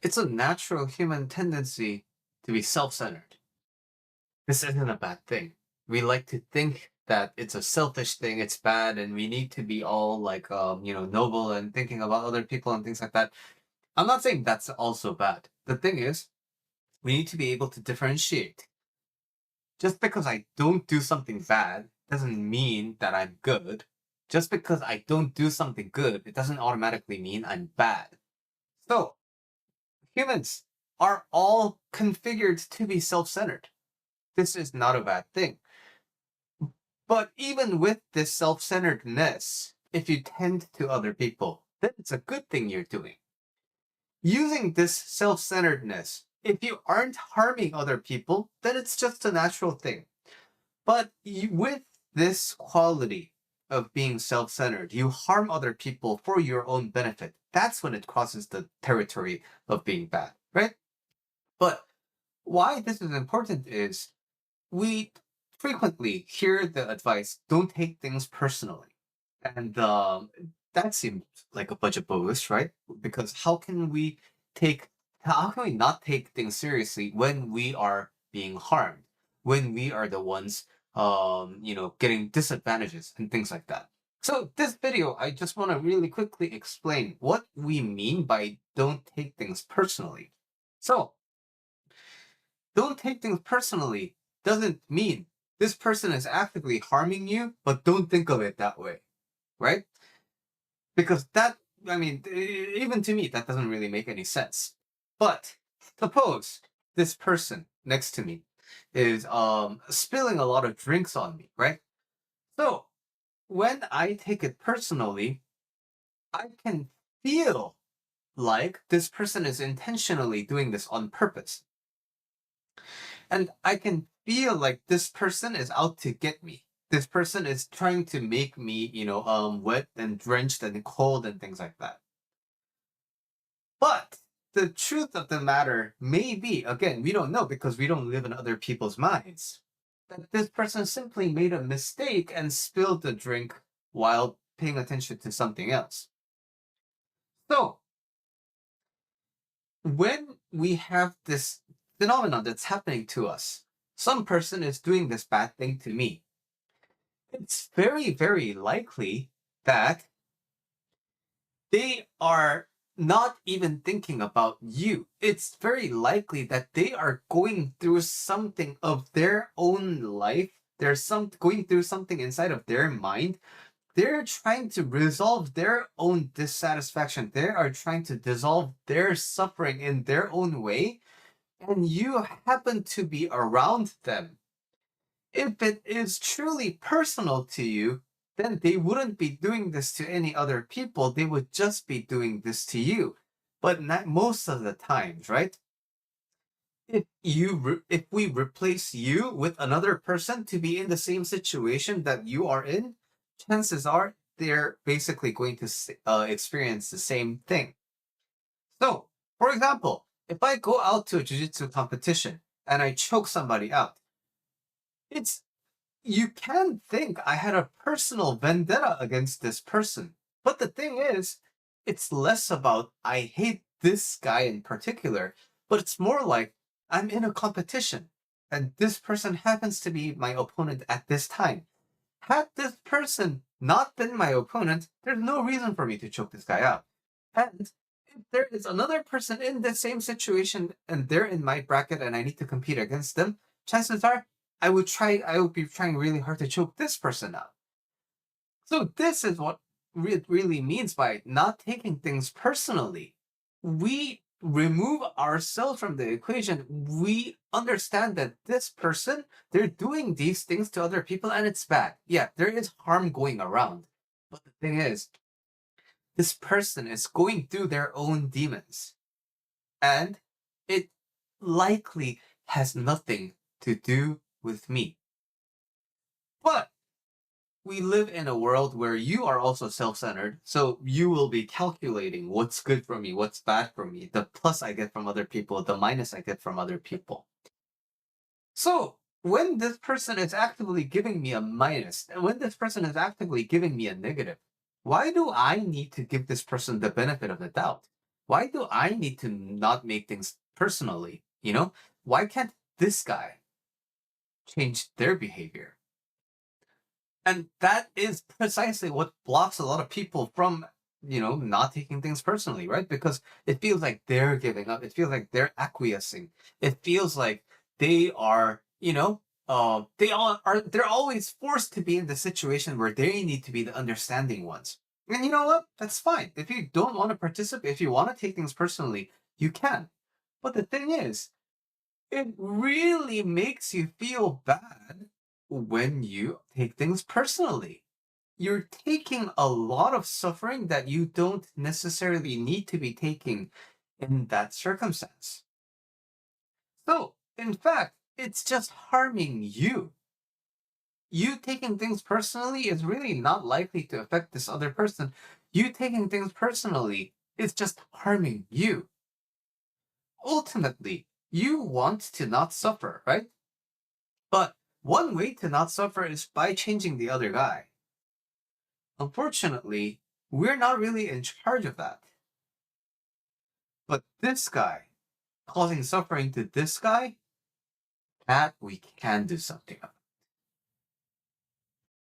It's a natural human tendency to be self-centered. This isn't a bad thing. We like to think that it's a selfish thing, it's bad, and we need to be all like, noble and thinking about other people and things like that. I'm not saying that's also bad. The thing is, we need to be able to differentiate. Just because I don't do something bad doesn't mean that I'm good. Just because I don't do something good, it doesn't automatically mean I'm bad. So, humans are all configured to be self-centered. This is not a bad thing. But even with this self-centeredness, if you tend to other people, then it's a good thing you're doing. Using this self-centeredness, if you aren't harming other people, then it's just a natural thing. But with this quality of being self-centered, you harm other people for your own benefit. That's when it crosses the territory of being bad, right? But why this is important is we frequently hear the advice, don't take things personally. And that seems like a budget bonus, right? Because how can we not take things seriously when we are being harmed, when we are the ones, getting disadvantages and things like that. So this video, I just want to really quickly explain what we mean by don't take things personally. So don't take things personally doesn't mean this person is actively harming you, but don't think of it that way, right? Because even to me, that doesn't really make any sense. But suppose this person next to me is spilling a lot of drinks on me, right? So when I take it personally, I can feel like this person is intentionally doing this on purpose. And I can feel like this person is out to get me. This person is trying to make me, wet and drenched and cold and things like that. But the truth of the matter may be, again, we don't know because we don't live in other people's minds, that this person simply made a mistake and spilled the drink while paying attention to something else. So, when we have this phenomenon that's happening to us, some person is doing this bad thing to me. It's very, very likely that they are not even thinking about you. It's very likely that they are going through something of their own life. They're going through something inside of their mind. They're trying to resolve their own dissatisfaction. They are trying to dissolve their suffering in their own way. And you happen to be around them. If it is truly personal to you, then they wouldn't be doing this to any other people. They would just be doing this to you. But not most of the times, right? If we replace you with another person to be in the same situation that you are in, chances are they're basically going to experience the same thing. So, for example, if I go out to a jiu-jitsu competition and I choke somebody out, it's you can think I had a personal vendetta against this person. But the thing is, it's less about I hate this guy in particular, but it's more like I'm in a competition and this person happens to be my opponent at this time. Had this person not been my opponent, there's no reason for me to choke this guy out. And if there is another person in the same situation and they're in my bracket and I need to compete against them, chances are I would be trying really hard to choke this person out. So this is what it really means by not taking things personally. We remove ourselves from the equation. We understand that this person, they're doing these things to other people and it's bad. Yeah, there is harm going around. But the thing is, this person is going through their own demons. And it likely has nothing to do with me. But we live in a world where you are also self-centered, so you will be calculating what's good for me, what's bad for me, the plus I get from other people, the minus I get from other people. So when this person is actively giving me a minus, and when this person is actively giving me a negative, why do I need to give this person the benefit of the doubt? Why do I need to not make things personally? Why can't this guy change their behavior? And that is precisely what blocks a lot of people from, not taking things personally, right? Because it feels like they're giving up. It feels like they're acquiescing. It feels like they are, they're always forced to be in the situation where they need to be the understanding ones. And you know what? That's fine. If you don't want to participate, if you want to take things personally, you can. But the thing is, it really makes you feel bad when you take things personally. You're taking a lot of suffering that you don't necessarily need to be taking in that circumstance. So, in fact, it's just harming you. You taking things personally is really not likely to affect this other person. You taking things personally is just harming you. Ultimately, you want to not suffer, right? But one way to not suffer is by changing the other guy. Unfortunately, we're not really in charge of that. But this guy, causing suffering to this guy, that we can do something about.